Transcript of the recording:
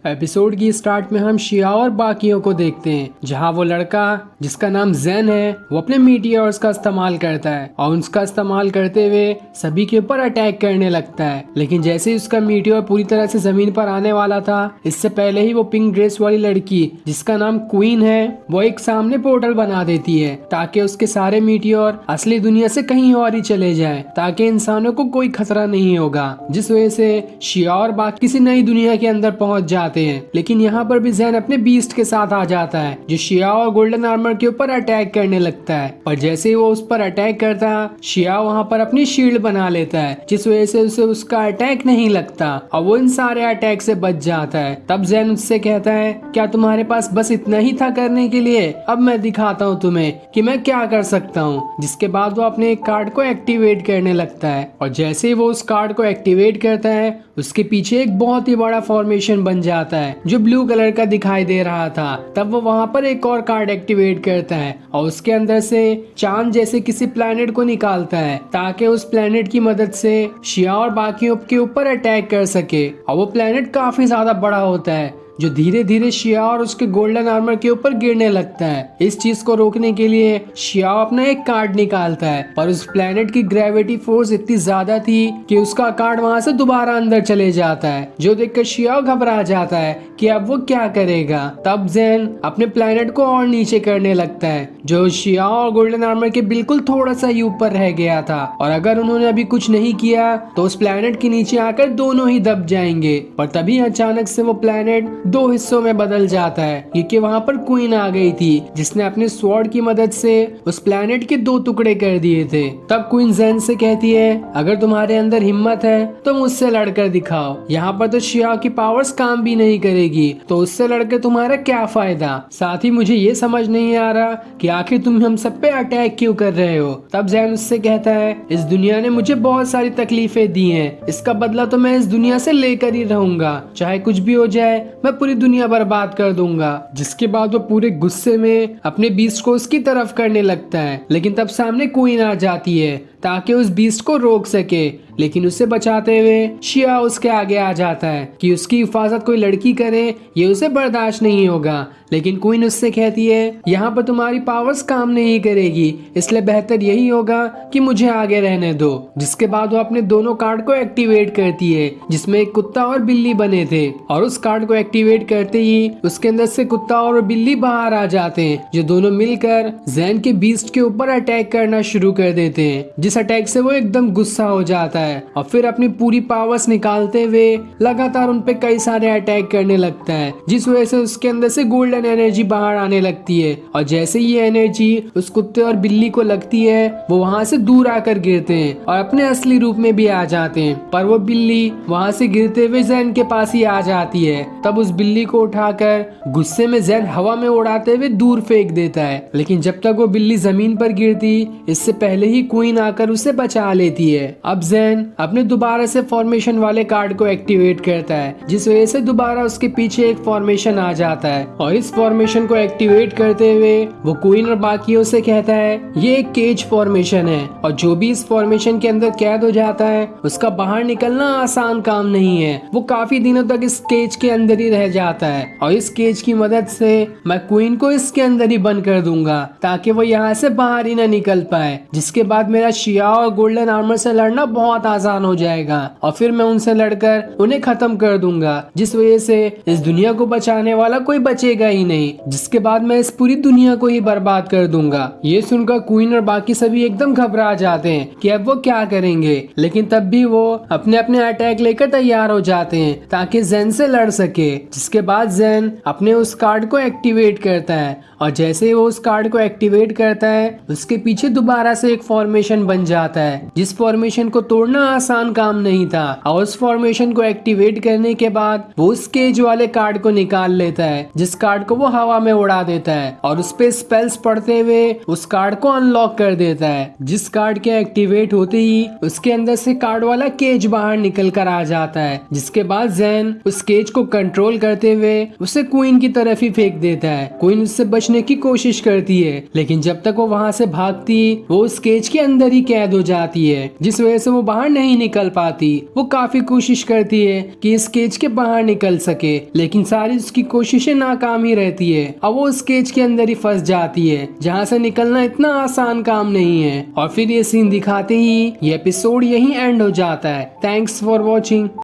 Episode की start में हम शिया और बाकियों को देखते हैं, जहां वो लड़का जिसका नाम जैन है वो अपने मीटियोर्स का इस्तेमाल करता है और उसका इस्तेमाल करते हुए सभी के ऊपर अटैक करने लगता है। लेकिन जैसे ही उसका मीटियोर पूरी तरह से जमीन पर आने वाला था, इससे पहले ही वो पिंक ड्रेस वाली लड़की जिसका नाम क्वीन है वो एक सामने पोर्टल बना देती है ताकि उसके सारे मीटियोर असली दुनिया से कहीं और ही चले जाए, ताकि इंसानों को कोई खतरा नहीं होगा, जिस वजह से शिया और बाकी किसी नई दुनिया के अंदर पहुंच जाते हैं। लेकिन यहाँ पर भी जैन अपने बीस्ट के साथ आ जाता है जो शिया और गोल्डन आर्मर के ऊपर अटैक करने लगता है। पर जैसे ही वो उस पर अटैक करता है, शिया वहाँ पर अपनी शील्ड बना लेता है, जिस वजह से उसे उसका अटैक नहीं लगता और वो इन सारे अटैक से बच जाता है। तब जैन उससे कहता है, क्या तुम्हारे पास बस इतना ही था करने के लिए? अब मैं दिखाता हूँ तुम्हें कि मैं क्या कर सकता हूँ। जिसके बाद वो अपने एक कार्ड को एक्टिवेट करने लगता है और जैसे ही वो उस कार्ड को एक्टिवेट करता है, उसके पीछे एक बहुत ही बड़ा फॉर्मेशन बन जाता है जो ब्लू कलर का दिखाई दे रहा था। तब वो वहाँ पर एक और कार्ड एक्टिवेट करता है और उसके अंदर से चांद जैसे किसी प्लैनेट को निकालता है ताकि उस प्लैनेट की मदद से शिया और बाकियों के ऊपर अटैक कर सके। और वो प्लैनेट काफी ज्यादा बड़ा होता है जो धीरे धीरे शिया और उसके गोल्डन आर्मर के ऊपर गिरने लगता है। इस चीज को रोकने के लिए शिया अपना एक कार्ड निकालता है, पर उस प्लेनेट की ग्रेविटी फोर्स इतनी ज्यादा थी कि उसका कार्ड वहां से दोबारा अंदर चले जाता है, जो देखकर शिया घबरा जाता है कि अब वो क्या करेगा। तब जैन अपने प्लेनेट को और नीचे करने लगता है जो शिया और गोल्डन आर्मर के बिल्कुल थोड़ा सा ही ऊपर रह गया था, और अगर उन्होंने अभी कुछ नहीं किया तो उस प्लेनेट के नीचे आकर दोनों ही दब जाएंगे। पर तभी अचानक से वो प्लेनेट दो हिस्सों में बदल जाता है क्योंकि वहाँ पर क्वीन आ गई थी जिसने अपने स्वॉर्ड की मदद से उस प्लेनेट के दो टुकड़े कर दिए थे। तब क्वीन जैन से कहती है, अगर तुम्हारे अंदर हिम्मत है तो मुझसे लड़कर दिखाओ। यहाँ पर तो शिया की पावर्स काम भी नहीं करेगी तो उससे लड़कर तुम्हारा क्या फायदा। साथ ही मुझे ये समझ नहीं आ रहा कि आखिर तुम हम सब पे अटैक क्यों कर रहे हो। तब जैन उससे कहता है, इस दुनिया ने मुझे बहुत सारी तकलीफें दी हैं, इसका बदला तो मैं इस दुनिया से लेकर ही रहूंगा, चाहे कुछ भी हो जाए मैं पूरी दुनिया बर्बाद कर दूंगा। जिसके बाद वो पूरे गुस्से में अपने बीस्ट को उसकी तरफ करने लगता है, लेकिन तब सामने क्वीन आ जाती है ताकि उस बीस्ट को रोक सके। लेकिन उसे बचाते हुए शिया उसके आगे आ जाता है कि उसकी हिफाजत कोई लड़की करे ये उसे बर्दाश्त नहीं होगा। लेकिन क्वीन उससे कहती है, यहाँ पर तुम्हारी पावर्स काम नहीं करेगी, इसलिए बेहतर यही होगा कि मुझे आगे रहने दो। जिसके बाद वो अपने दोनों कार्ड को एक्टिवेट करती है जिसमें एक कुत्ता और बिल्ली बने थे, और उस कार्ड को एक्टिवेट करते ही उसके अंदर से कुत्ता और बिल्ली बाहर आ जाते हैं जो दोनों मिलकर जैन के बीस्ट के ऊपर अटैक करना शुरू कर देते हैं। जिस अटैक से वो एकदम गुस्सा हो जाता है और फिर अपनी पूरी पावर्स निकालते हुए लगातार उन पे कई सारे अटैक करने लगता है, जिस वजह से उसके अंदर से गोल्डन एनर्जी बाहर आने लगती है। और जैसे ये एनर्जी उस कुत्ते और बिल्ली को लगती है वो वहाँ से दूर आकर गिरते हैं और अपने असली रूप में भी आ जाते हैं। पर वो बिल्ली वहाँ से गिरते हुए जैन के पास ही आ जाती है। तब उस बिल्ली को उठाकर गुस्से में जैन हवा में उड़ाते हुए दूर फेंक देता है। लेकिन जब तक वो बिल्ली जमीन पर गिरती इससे पहले ही क्वीन आकर उसे बचा लेती है। अब जैन अपने दोबारा से फॉर्मेशन वाले कार्ड को एक्टिवेट करता है, जिस वजह से दोबारा उसके पीछे एक फॉर्मेशन आ जाता है, और इस फॉर्मेशन को एक्टिवेट करते हुए वो क्वीन और बाकियों से कहता है, ये एक केज फॉर्मेशन है और जो भी इस फॉर्मेशन के अंदर कैद हो जाता है उसका बाहर निकलना आसान काम नहीं है। वो काफी दिनों तक इस केज के अंदर ही रह जाता है और इस केज की मदद से मैं क्वीन को इसके अंदर ही बंद कर दूंगा ताकि वो यहाँ से बाहर ही ना निकल पाए। जिसके बाद मेरा शिया और गोल्डन आर्मर से लड़ना बहुत आसान हो जाएगा और फिर मैं उनसे लड़कर उन्हें खत्म कर दूंगा, जिस वजह से इस दुनिया को बचाने वाला कोई बचेगा ही नहीं। जिसके बाद मैं इस पूरी दुनिया को ही बर्बाद कर दूंगा। ये सुनकर क्वीन और बाकी सभी एकदम घबरा जाते हैं कि अब वो क्या करेंगे, लेकिन तब भी वो अपने अपने अटैक लेकर तैयार हो जाते हैं ताकि जैन से लड़ सके। जिसके बाद जैन अपने उस कार्ड को एक्टिवेट करता है और जैसे ही वो उस कार्ड को एक्टिवेट करता है उसके पीछे दोबारा से एक फॉर्मेशन बन जाता है, जिस फॉर्मेशन को तोड़ना आसान काम नहीं था। और उस फॉर्मेशन को एक्टिवेट करने के बाद वो उस केज वाले कार्ड को निकाल लेता है, जिस कार्ड को वो हवा में उड़ा देता है और उस पे स्पेल्स पढ़ते हुए उस कार्ड को अनलॉक कर देता है। जिस कार्ड के एक्टिवेट होते ही उसके अंदर से कार्ड वाला केज बाहर निकल कर आ जाता है। जिसके बाद जैन उस केज को कंट्रोल करते हुए उसे क्वीन की तरफ ही फेंक देता है। क्वीन उससे बचने की कोशिश करती है, लेकिन जब तक वो वहाँ से भागती वो उस केज के अंदर ही कैद हो जाती है, जिस वजह से वो बाहर बाहर नहीं निकल पाती। वो काफी कोशिश करती है कि इस केज के बाहर निकल सके, लेकिन सारी उसकी कोशिशें नाकाम ही रहती है। अब वो उस केज के अंदर ही फंस जाती है, जहाँ से निकलना इतना आसान काम नहीं है। और फिर ये सीन दिखाते ही ये एपिसोड यहीं एंड हो जाता है। Thanks for watching.